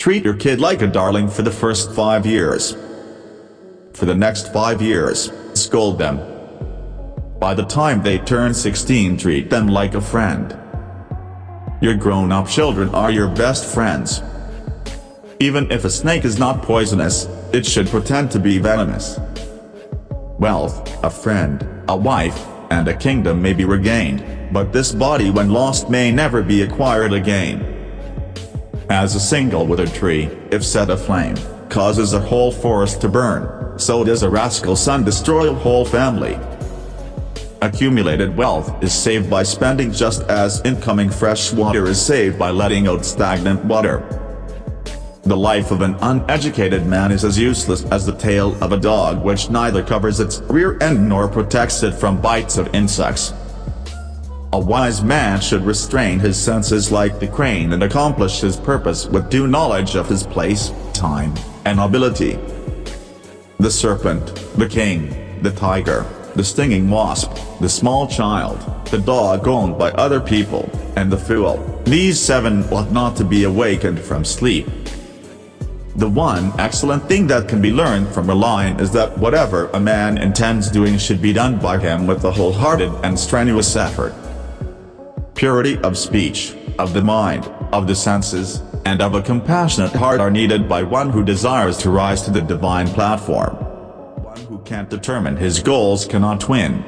Treat your kid like a darling for the first 5 years. For the next 5 years, scold them. By the time they turn 16, treat them like a friend. Your grown-up children are your best friends. Even if a snake is not poisonous, it should pretend to be venomous. Wealth, a friend, a wife, and a kingdom may be regained, but this body when lost may never be acquired again. As a single withered tree, if set aflame, causes a whole forest to burn, so does a rascal son destroy a whole family. Accumulated wealth is saved by spending, just as incoming fresh water is saved by letting out stagnant water. The life of an uneducated man is as useless as the tail of a dog, which neither covers its rear end nor protects it from bites of insects. A wise man should restrain his senses like the crane and accomplish his purpose with due knowledge of his place, time, and ability. The serpent, the king, the tiger, the stinging wasp, the small child, the dog owned by other people, and the fool, these 7 ought not to be awakened from sleep. The one excellent thing that can be learned from a lion is that whatever a man intends doing should be done by him with a wholehearted and strenuous effort. Purity of speech, of the mind, of the senses, and of a compassionate heart are needed by one who desires to rise to the divine platform. One who can't determine his goals cannot win.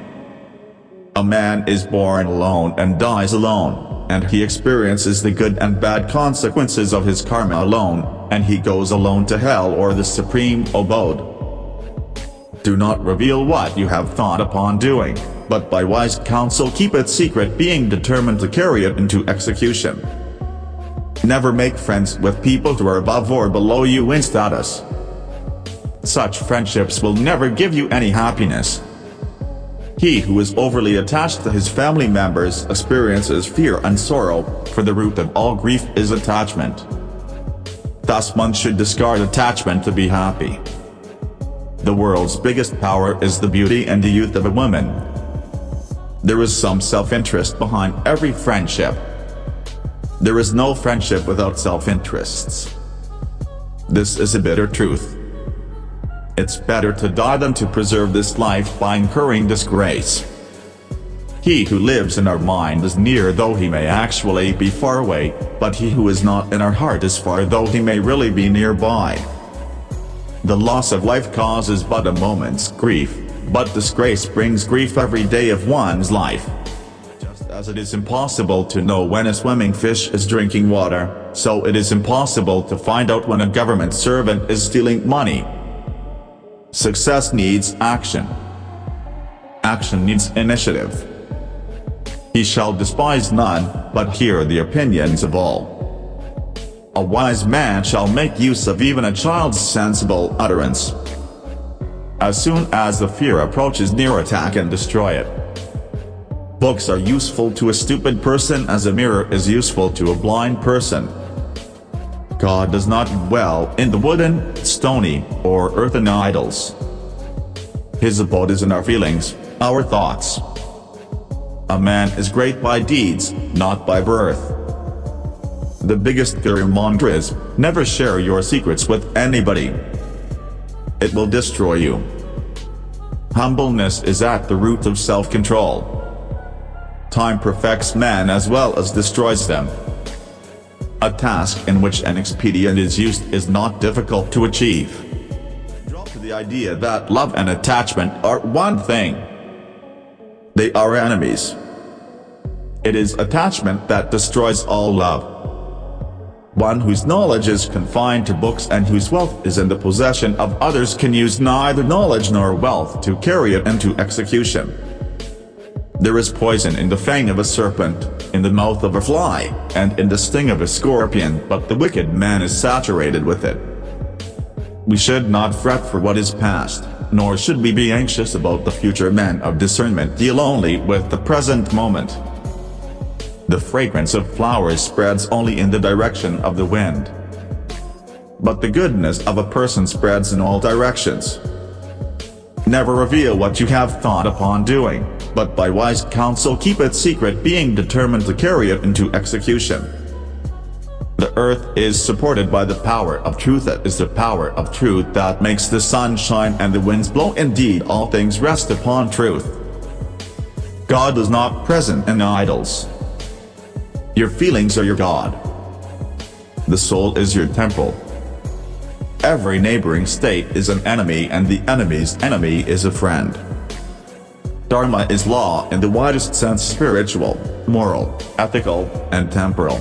A man is born alone and dies alone, and he experiences the good and bad consequences of his karma alone, and he goes alone to hell or the supreme abode. Do not reveal what you have thought upon doing, but by wise counsel keep it secret, being determined to carry it into execution. Never make friends with people who are above or below you in status. Such friendships will never give you any happiness. He who is overly attached to his family members experiences fear and sorrow, for the root of all grief is attachment. Thus one should discard attachment to be happy. The world's biggest power is the beauty and the youth of a woman. There is some self-interest behind every friendship. There is no friendship without self-interests. This is a bitter truth. It's better to die than to preserve this life by incurring disgrace. He who lives in our mind is near, though he may actually be far away, but he who is not in our heart is far, though he may really be nearby. The loss of life causes but a moment's grief, but disgrace brings grief every day of one's life. Just as it is impossible to know when a swimming fish is drinking water, so it is impossible to find out when a government servant is stealing money. Success needs action. Action needs initiative. He shall despise none, but hear the opinions of all. A wise man shall make use of even a child's sensible utterance. As soon as the fear approaches near, attack and destroy it. Books are useful to a stupid person as a mirror is useful to a blind person. God does not dwell in the wooden, stony, or earthen idols. His abode is in our feelings, our thoughts. A man is great by deeds, not by birth. The biggest Guru mantra is, never share your secrets with anybody. It will destroy you. Humbleness is at the root of self-control. Time perfects man as well as destroys them. A task in which an expedient is used is not difficult to achieve. Drop to the idea that love and attachment are one thing. They are enemies. It is attachment that destroys all love. One whose knowledge is confined to books and whose wealth is in the possession of others can use neither knowledge nor wealth to carry it into execution. There is poison in the fang of a serpent, in the mouth of a fly, and in the sting of a scorpion, but the wicked man is saturated with it. We should not fret for what is past, nor should we be anxious about the future. Men of discernment deal only with the present moment. The fragrance of flowers spreads only in the direction of the wind. But the goodness of a person spreads in all directions. Never reveal what you have thought upon doing, but by wise counsel keep it secret, being determined to carry it into execution. The earth is supported by the power of truth. It is the power of truth that makes the sun shine and the winds blow. Indeed, all things rest upon truth. God is not present in idols. Your feelings are your God. The soul is your temple. Every neighboring state is an enemy, and the enemy's enemy is a friend. Dharma is law in the widest sense: spiritual, moral, ethical, and temporal.